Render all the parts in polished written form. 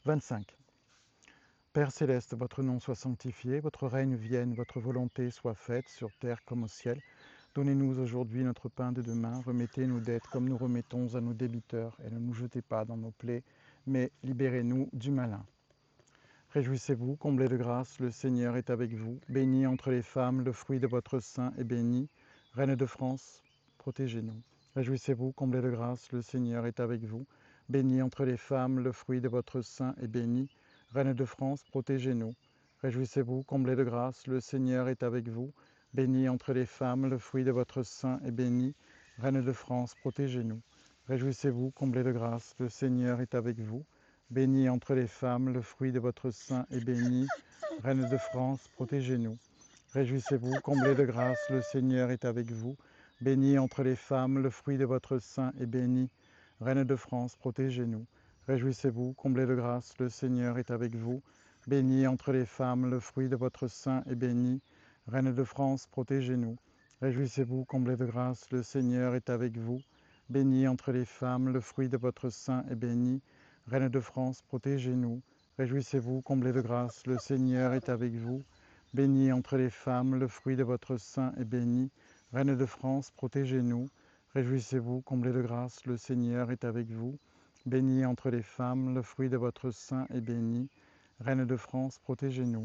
25. Père céleste, votre nom soit sanctifié, votre règne vienne, votre volonté soit faite sur terre comme au ciel. Donnez-nous aujourd'hui notre pain de demain, remettez nos dettes comme nous remettons à nos débiteurs, et ne nous jetez pas dans nos plaies, mais libérez-nous du malin. Réjouissez-vous, comblés de grâce, le Seigneur est avec vous. Bénie entre les femmes, le fruit de votre sein est béni. Reine de France, protégez-nous. Réjouissez-vous, comblés de grâce, le Seigneur est avec vous. Bénie entre les femmes, le fruit de votre sein est béni. Reine de France, protégez-nous. Réjouissez-vous, comblés de grâce, le Seigneur est avec vous. Bénie entre les femmes, le fruit de votre sein est béni. Reine de France, protégez-nous. Réjouissez-vous, comblés de grâce, le Seigneur est avec vous. Bénie entre les femmes, le fruit de votre sein est béni. Reine de France, protégez-nous. Réjouissez-vous, comblés de grâce, le Seigneur est avec vous. Bénie entre les femmes, le fruit de votre sein est béni. Reine de France, protégez-nous. Réjouissez-vous, comblés de grâce, le Seigneur est avec vous. Bénie entre les femmes, le fruit de votre sein est béni. Reine de France, protégez-nous. Réjouissez-vous, comblés de grâce, le Seigneur est avec vous. Bénie entre les femmes, le fruit de votre sein est béni. Reine de France, protégez-nous. Réjouissez-vous, comblés de grâce, le Seigneur est avec vous. Bénie entre les femmes, le fruit de votre sein est béni. Reine de France, protégez-nous. Réjouissez-vous, comblés de grâce, le Seigneur est avec vous. Bénie entre les femmes, le fruit de votre sein est béni. Reine de France, protégez-nous.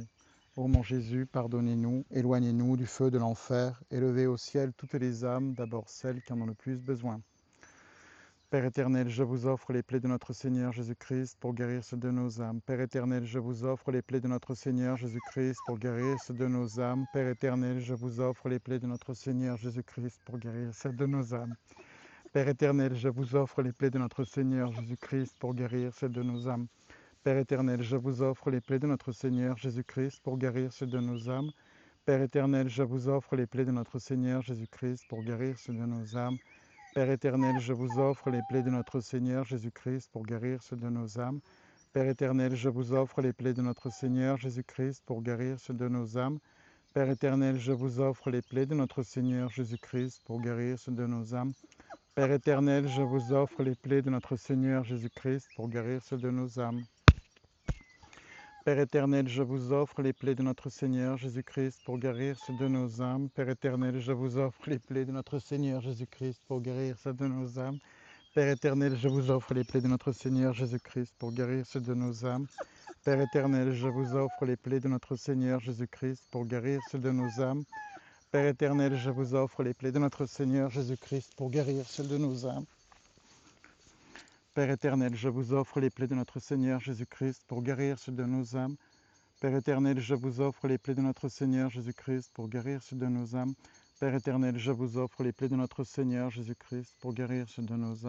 Ô mon Jésus, pardonnez-nous, éloignez-nous du feu de l'enfer, élevez au ciel toutes les âmes, d'abord celles qui en ont le plus besoin. Père éternel, je vous offre les plaies de notre Seigneur Jésus-Christ pour guérir ceux de nos âmes. Père éternel, je vous offre les plaies de notre Seigneur Jésus-Christ pour guérir ceux de nos âmes. Père éternel, je vous offre les plaies de notre Seigneur Jésus-Christ pour guérir celles de nos âmes. Père éternel, je vous offre les plaies de notre Seigneur Jésus-Christ pour guérir celles de nos âmes. Père éternel, je vous offre les plaies de notre Seigneur Jésus-Christ pour guérir celles de nos âmes. Père éternel, je vous offre les plaies de notre Seigneur Jésus-Christ pour guérir celles de nos âmes. Père éternel, je vous offre les plaies de notre Seigneur Jésus-Christ pour guérir ceux de nos âmes. Père éternel, je vous offre les plaies de notre Seigneur Jésus-Christ pour guérir ceux de nos âmes. Père éternel, je vous offre les plaies de notre Seigneur Jésus-Christ pour guérir ceux de nos âmes. Père éternel, je vous offre les plaies de notre Seigneur Jésus-Christ pour guérir ceux de nos âmes. Père éternel, je vous offre les plaies de notre Seigneur Jésus-Christ pour guérir ceux de nos âmes. Père éternel, je vous offre les plaies de notre Seigneur Jésus-Christ pour guérir ceux de nos âmes. Père éternel, je vous offre les plaies de notre Seigneur Jésus-Christ pour guérir ceux de nos âmes. Père éternel, je vous offre les plaies de notre Seigneur Jésus-Christ pour guérir ceux de nos âmes. Père éternel, je vous offre les plaies de notre Seigneur Jésus-Christ pour guérir ceux de nos âmes. Père éternel, je vous offre les plaies de notre Seigneur Jésus-Christ pour guérir ceux de nos âmes. Père éternel, je vous offre les plaies de notre Seigneur Jésus-Christ pour guérir ceux de nos âmes. Père éternel, je vous offre les plaies de notre Seigneur Jésus-Christ pour guérir ceux de nos âmes. Père éternel, je vous offre les plaies de notre Seigneur Jésus-Christ pour guérir ceux de nos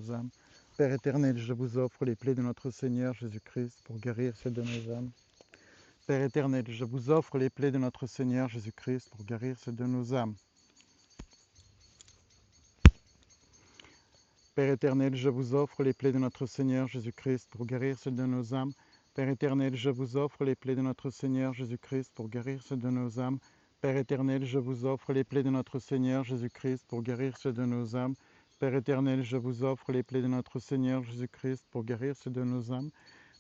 âmes. Père éternel, je vous offre les plaies de notre Seigneur Jésus-Christ pour guérir ceux de nos âmes. Père éternel, je vous offre les plaies de notre Seigneur Jésus-Christ pour guérir ceux de nos âmes. Père éternel, je vous offre les plaies de notre Seigneur Jésus-Christ pour guérir ceux de nos âmes. Père éternel, je vous offre les plaies de notre Seigneur Jésus-Christ pour guérir ceux de nos âmes. Père éternel, je vous offre les plaies de notre Seigneur Jésus-Christ pour guérir ceux de nos âmes. Père éternel, je vous offre les plaies de notre Seigneur Jésus-Christ pour guérir ceux de nos âmes.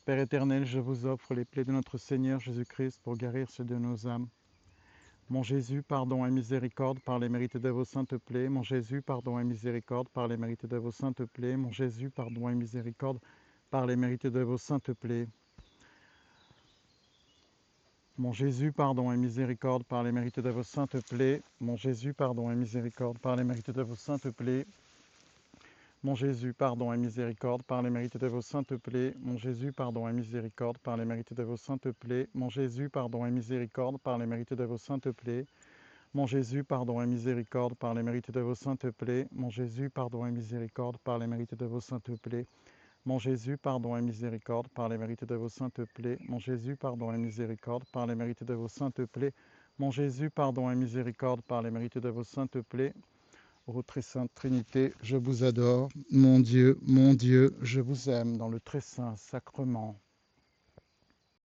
Père éternel, je vous offre les plaies de notre Seigneur Jésus-Christ pour guérir ceux de nos âmes. Mon Jésus, pardon et miséricorde par les mérites de vos saintes plaies. Mon Jésus, pardon et miséricorde par les mérites de vos saintes plaies. Mon Jésus, pardon et miséricorde par les mérites de vos saintes plaies. Mon Jésus, pardon et miséricorde par les mérites de vos saintes plaies. Mon Jésus, pardon et miséricorde par les mérites de vos saintes plaies. Mon Jésus, pardon et miséricorde par les mérites de vos saintes plaies. Mon Jésus, pardon et miséricorde par les mérites de vos saintes plaies. Mon Jésus, pardon et miséricorde par les mérites de vos saintes plaies. Mon Jésus, pardon et miséricorde par les mérites de vos saintes plaies. Mon Jésus, pardon et miséricorde par les mérites de vos saintes plaies. Mon Jésus, pardon et miséricorde par les mérites de vos saintes plaies. Mon Jésus, pardon et miséricorde par les mérites de vos saintes plaies. Mon Jésus, pardon et miséricorde par les mérites de vos saintes plaies. Ô très sainte Trinité, je vous adore. Mon Dieu, je vous aime dans le très saint sacrement.